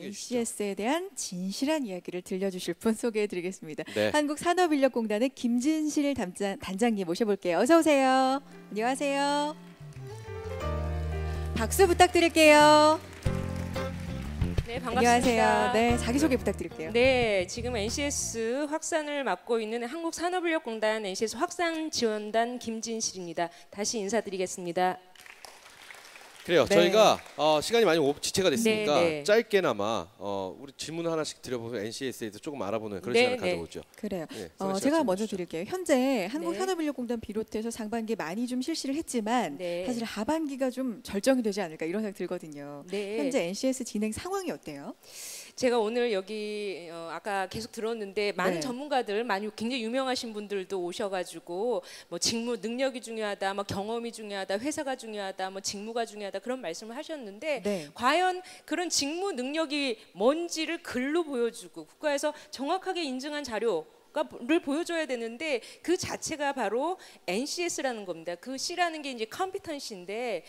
NCS에 대한 진실한 이야기를 들려주실 분 소개해드리겠습니다. 네. 한국산업인력공단의 김진실 단장님 모셔볼게요. 어서 오세요. 안녕하세요. 박수 부탁드릴게요. 네, 반갑습니다. 안녕하세요. 네, 자기소개 부탁드릴게요. 네, 지금 NCS 확산을 맡고 있는 한국산업인력공단 NCS 확산지원단 김진실입니다. 다시 인사드리겠습니다. 그래요. 네. 저희가 시간이 많이 지체가 됐으니까 네. 짧게나마 우리 질문 하나씩 드려보면 NCS에 대해서 조금 알아보는 그런 네, 시간을 네. 가져보죠. 그래요. 네, 제가 먼저 드릴게요. 현재 네. 한국산업인력공단 비롯해서 상반기 많이 좀 실시를 했지만 네. 사실 하반기가 좀 절정이 되지 않을까 이런 생각이 들거든요. 네. 현재 NCS 진행 상황이 어때요? 제가 오늘 여기 아까 계속 들었는데 많은 네. 전문가들 많이 굉장히 유명하신 분들도 오셔가지고 뭐 직무 능력이 중요하다, 뭐 경험이 중요하다, 회사가 중요하다, 뭐 직무가 중요하다 그런 말씀을 하셨는데 네. 과연 그런 직무 능력이 뭔지를 글로 보여주고 국가에서 정확하게 인증한 자료 를 보여줘야 되는데 그 자체가 바로 NCS라는 겁니다. 그 C라는 게 이제 컴피턴시인데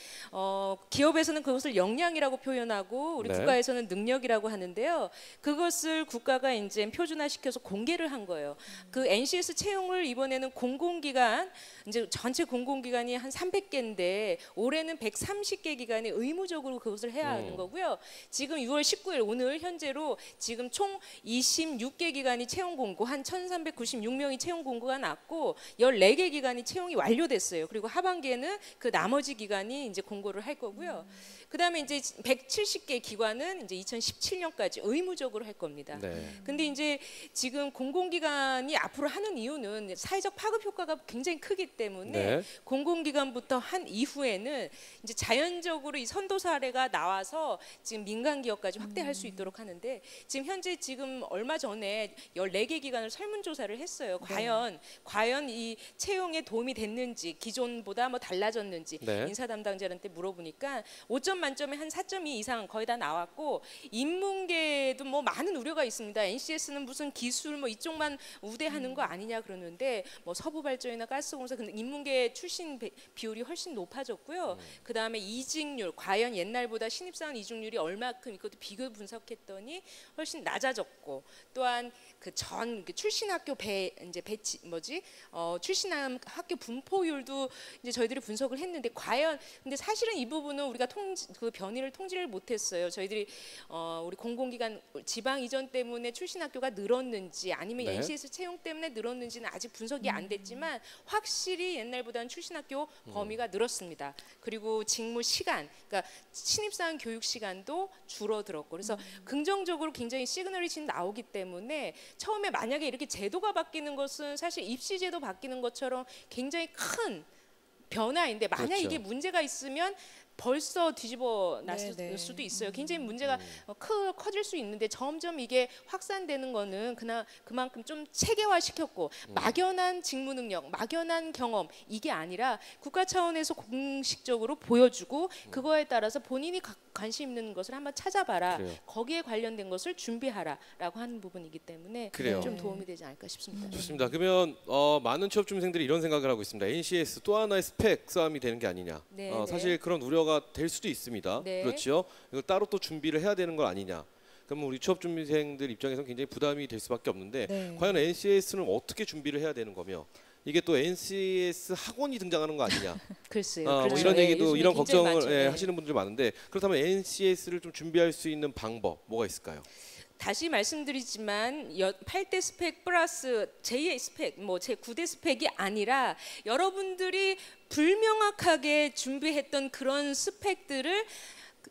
기업에서는 그것을 역량이라고 표현하고 우리 네. 국가에서는 능력이라고 하는데요. 그것을 국가가 이제 표준화시켜서 공개를 한 거예요. 그 NCS 채용을 이번에는 공공기관 이제 전체 공공기관이 한 300개인데 올해는 130개 기관이 의무적으로 그것을 해야 하는 거고요. 지금 6월 19일 오늘 현재로 지금 총 26개 기관이 채용 공고 한 1,396명이 채용 공고가 났고 14개 기관이 채용이 완료됐어요. 그리고 하반기에는 그 나머지 기관이 이제 공고를 할 거고요. 그다음에 이제 170개 기관은 이제 2017년까지 의무적으로 할 겁니다. 네. 근데 이제 지금 공공기관이 앞으로 하는 이유는 사회적 파급 효과가 굉장히 크기 때문에 네. 공공기관부터 한 이후에는 이제 자연적으로 이 선도 사례가 나와서 지금 민간 기업까지 확대할 수 있도록 하는데 지금 현재 지금 얼마 전에 14개 기관을 설문조사를 했어요. 과연 이 채용에 도움이 됐는지 기존보다 뭐 달라졌는지 네. 인사 담당자한테 물어보니까 5점 만점에 한 4.2 이상 거의 다 나왔고 인문계도 뭐 많은 우려가 있습니다. NCS는 무슨 기술 뭐 이쪽만 우대하는 거 아니냐 그러는데 뭐 서부발전이나 가스공사 근데 인문계 출신 비율이 훨씬 높아졌고요. 그 다음에 이직률 과연 옛날보다 신입사원 이직률이 얼마큼 이것도 비교 분석했더니 훨씬 낮아졌고 또한 그 전 출신 학교 출신 학교 분포율도 이제 저희들이 분석을 했는데 과연 근데 사실은 이 부분은 우리가 그 변이를 통지를 못했어요. 저희들이 우리 공공기관 지방 이전 때문에 출신 학교가 늘었는지 아니면 네. NCS 채용 때문에 늘었는지는 아직 분석이 안 됐지만 확실히 옛날보다는 출신 학교 범위가 늘었습니다. 그리고 직무 시간, 그러니까 신입사원 교육 시간도 줄어들었고 그래서 긍정적으로 굉장히 시그널이 지금 나오기 때문에 처음에 만약에 이렇게 제도가 바뀌는 것은 사실 입시 제도 바뀌는 것처럼 굉장히 큰 변화인데 만약 그렇죠. 이게 문제가 있으면 벌써 뒤집어 놨을 네, 네. 수도 있어요. 굉장히 문제가 커질 수 있는데 점점 이게 확산되는 거는 그만큼 좀 체계화 시켰고 막연한 직무 능력, 막연한 경험 이게 아니라 국가 차원에서 공식적으로 보여주고 그거에 따라서 본인이 관심 있는 것을 한번 찾아봐라. 그래요. 거기에 관련된 것을 준비하라라고 하는 부분이기 때문에 그래요. 좀 도움이 되지 않을까 싶습니다. 좋습니다. 그러면 많은 취업 준비생들이 이런 생각을 하고 있습니다. NCS 또 하나의 스펙 싸움이 되는 게 아니냐. 네, 사실 그런 우려가 될 수도 있습니다. 네. 그렇죠. 이걸 따로 또 준비를 해야 되는 거 아니냐. 그러면 우리 취업 준비생들 입장에서는 굉장히 부담이 될 수밖에 없는데 네. 과연 NCS는 어떻게 준비를 해야 되는 거며 이게 또 NCS 학원이 등장하는 거 아니냐. 글쎄요. 뭐 그렇죠. 이런 예, 얘기도 요즘에 이런 굉장히 걱정을 많죠. 네. 하시는 분들이 많은데 그렇다면 NCS를 좀 준비할 수 있는 방법 뭐가 있을까요? 다시 말씀드리지만 8대 스펙 플러스 제2의 스펙, 뭐 제 9대 스펙이 아니라 여러분들이 불명확하게 준비했던 그런 스펙들을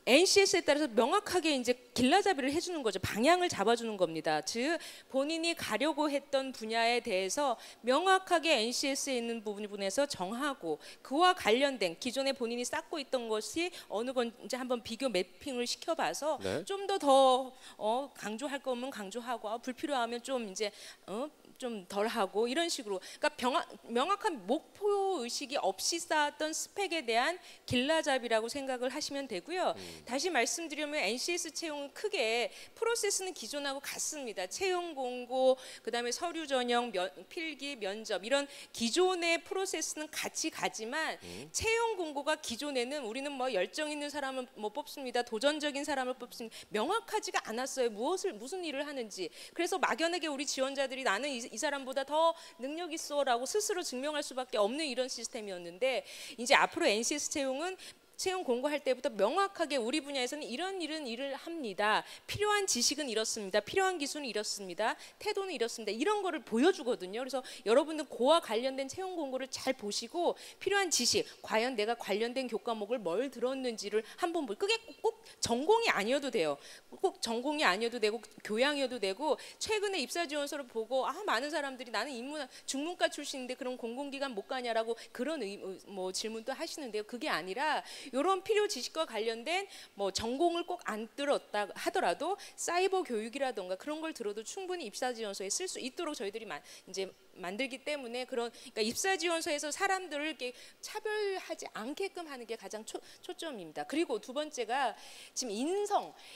NCS에 따라서 명확하게 이제 길라잡이를 해주는 거죠. 방향을 잡아주는 겁니다. 즉 본인이 가려고 했던 분야에 대해서 명확하게 NCS에 있는 부분에서 정하고 그와 관련된 기존에 본인이 쌓고 있던 것이 어느 건지 한번 비교 매핑을 시켜봐서 네. 좀 더 강조할 거면 강조하고 불필요하면 좀 이제 좀 덜하고 이런 식으로, 그러니까 명확한 목표 의식이 없이 쌓았던 스펙에 대한 길라잡이라고 생각을 하시면 되고요. 다시 말씀드리면 NCS 채용은 크게 프로세스는 기존하고 같습니다. 채용 공고, 그다음에 서류 전형, 필기, 면접 이런 기존의 프로세스는 같이 가지만 채용 공고가 기존에는 우리는 뭐 열정 있는 사람을 뭐 뽑습니다. 도전적인 사람을 뽑습니다. 명확하지가 않았어요. 무슨 일을 하는지. 그래서 막연하게 우리 지원자들이 나는 이 사람보다 더 능력 있어라고 스스로 증명할 수밖에 없는 이런 시스템이었는데, 이제 앞으로 NCS 채용은 채용 공고할 때부터 명확하게 우리 분야에서는 이런 일을 합니다. 필요한 지식은 이렇습니다. 필요한 기술은 이렇습니다. 태도는 이렇습니다. 이런 거를 보여주거든요. 그래서 여러분들 그와 관련된 채용 공고를 잘 보시고 필요한 지식, 과연 내가 관련된 교과목을 뭘 들었는지를 한번 보고, 그게 꼭 전공이 아니어도 돼요. 꼭 전공이 아니어도 되고 교양이어도 되고, 최근에 입사 지원서를 보고 많은 사람들이 나는 중문과 출신인데 그런 공공기관 못 가냐라고 그런 뭐 질문도 하시는데요. 그게 아니라 이런 필요 지식과 관련된 뭐 전공을 꼭 안 들었다 하더라도 사이버 교육이라던가 그런 걸 들어도 충분히 입사 지원서에 쓸 수 있도록 저희들이 이제 만들기 때문에, 그러니까 입사 지원서에서 사람들을 이렇게 차별하지 않게끔 하는 게 가장 초점입니다. 그리고 두 번째가 지금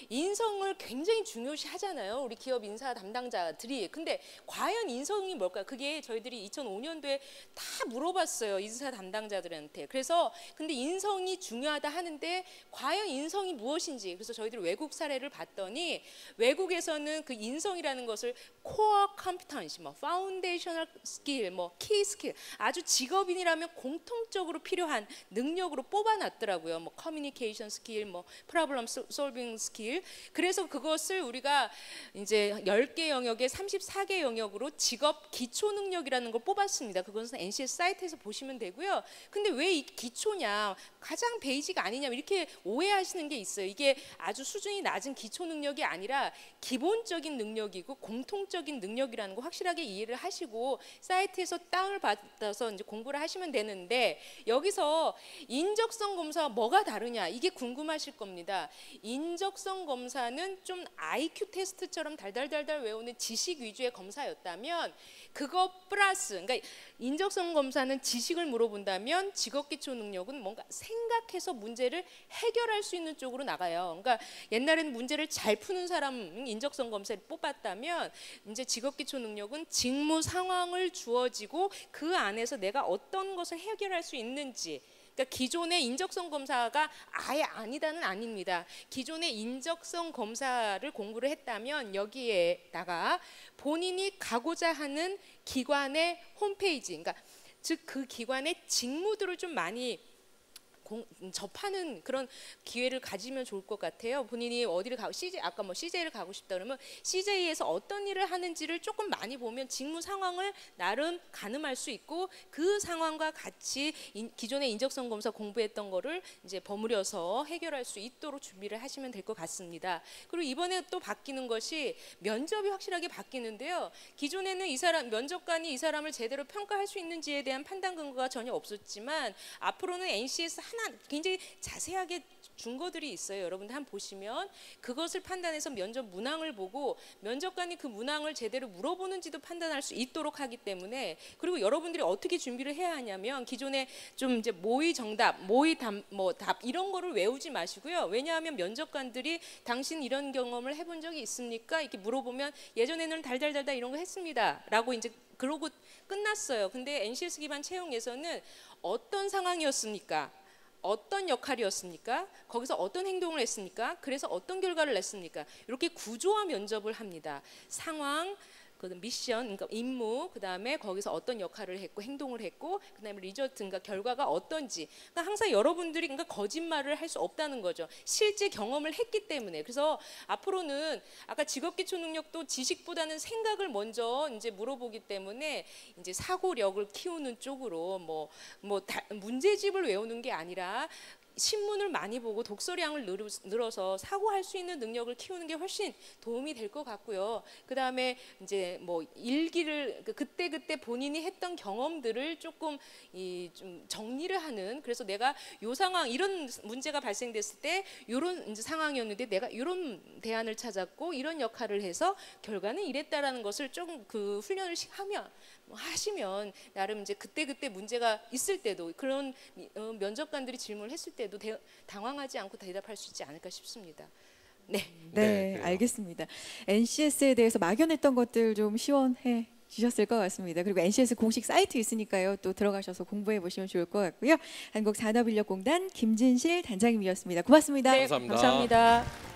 인성을 굉장히 중요시 하잖아요. 우리 기업 인사 담당자들이. 근데 과연 인성이 뭘까요? 그게 저희들이 2005년도에 다 물어봤어요. 인사 담당자들한테. 그래서 근데 인성이 중요하다 하는데 과연 인성이 무엇인지, 그래서 저희들이 외국 사례를 봤더니 외국에서는 그 인성이라는 것을 코어 컴피턴시, 뭐 파운데이셔널 스킬, 뭐 키 스킬, 아주 직업인이라면 공통적으로 필요한 능력으로 뽑아놨더라고요. 뭐 커뮤니케이션 스킬, 뭐 프로블럼 솔빙 스킬. 그래서 그것을 우리가 이제 10개 영역에 34개 영역으로 직업 기초 능력이라는 걸 뽑았습니다. 그것은 NCS 사이트에서 보시면 되고요. 근데 왜 이 기초냐, 가장 베이직 아니냐 이렇게 오해하시는 게 있어요. 이게 아주 수준이 낮은 기초 능력이 아니라 기본적인 능력이고 공통적인 능력이라는 거 확실하게 이해를 하시고 사이트에서 다운을 받아서 이제 공부를 하시면 되는데, 여기서 인적성 검사와 뭐가 다르냐 이게 궁금하실 겁니다. 인적성 검사는 좀 IQ 테스트처럼 달달달달 외우는 지식 위주의 검사였다면, 그거 플러스, 그러니까 인적성 검사는 지식을 물어본다면 직업기초 능력은 뭔가 생각해서 문제를 해결할 수 있는 쪽으로 나가요. 그러니까 옛날에는 문제를 잘 푸는 사람 인적성 검사를 뽑았다면, 이제 직업기초 능력은 직무 상황을 주어지고 그 안에서 내가 어떤 것을 해결할 수 있는지. 그러니까 기존의 인적성 검사가 아예 아니다는 아닙니다. 기존의 인적성 검사를 공부를 했다면 여기에다가 본인이 가고자 하는 기관의 홈페이지, 그러니까 즉 그 기관의 직무들을 좀 많이 접하는 그런 기회를 가지면 좋을 것 같아요. 본인이 어디를 가고 아까 뭐 CJ를 가고 싶다 그러면 CJ에서 어떤 일을 하는지를 조금 많이 보면 직무 상황을 나름 가늠할 수 있고, 그 상황과 같이 기존의 인적성 검사 공부했던 거를 이제 버무려서 해결할 수 있도록 준비를 하시면 될 것 같습니다. 그리고 이번에 또 바뀌는 것이 면접이 확실하게 바뀌는데요. 기존에는 면접관이 이 사람을 제대로 평가할 수 있는지에 대한 판단 근거가 전혀 없었지만, 앞으로는 NCS 굉장히 자세하게 준 것들이 있어요. 여러분들 한번 보시면 그것을 판단해서 면접 문항을 보고 면접관이 그 문항을 제대로 물어보는지도 판단할 수 있도록 하기 때문에, 그리고 여러분들이 어떻게 준비를 해야 하냐면 기존에 좀 이제 모의 정답, 모의 답 이런 거를 외우지 마시고요. 왜냐하면 면접관들이 당신 이런 경험을 해본 적이 있습니까? 이렇게 물어보면 예전에는 달달달달 이런 거 했습니다라고 이제 그러고 끝났어요. 근데 NCS 기반 채용에서는 어떤 상황이었습니까? 어떤 역할이었습니까? 거기서 어떤 행동을 했습니까? 그래서 어떤 결과를 냈습니까? 이렇게 구조화 면접을 합니다. 상황, 그 미션, 그러니까 임무, 그 다음에 거기서 어떤 역할을 했고 행동을 했고, 그 다음에 리저트, 그러니까 결과가 어떤지. 그러니까 항상 여러분들이 그러니까 거짓말을 할 수 없다는 거죠. 실제 경험을 했기 때문에. 그래서 앞으로는 아까 직업기초 능력도 지식보다는 생각을 먼저 이제 물어보기 때문에 이제 사고력을 키우는 쪽으로 문제집을 외우는 게 아니라 신문을 많이 보고 독서량을 늘어서 사고할 수 있는 능력을 키우는 게 훨씬 도움이 될 것 같고요. 그다음에 이제 뭐 일기를 그때 본인이 했던 경험들을 조금 좀 정리를 하는, 그래서 내가 요 상황 이런 문제가 발생됐을 때 이런 상황이었는데 내가 이런 대안을 찾았고 이런 역할을 해서 결과는 이랬다라는 것을 조금 그 훈련을 하시면 나름 이제 그때 문제가 있을 때도 그런 면접관들이 질문을 했을 때도 당황하지 않고 대답할 수 있지 않을까 싶습니다. 네. 네, 그래요. 알겠습니다. NCS에 대해서 막연했던 것들 좀 시원해 주셨을 것 같습니다. 그리고 NCS 공식 사이트 있으니까요. 또 들어가셔서 공부해 보시면 좋을 것 같고요. 한국산업인력공단 김진실 단장님이었습니다. 고맙습니다. 네, 감사합니다. 감사합니다.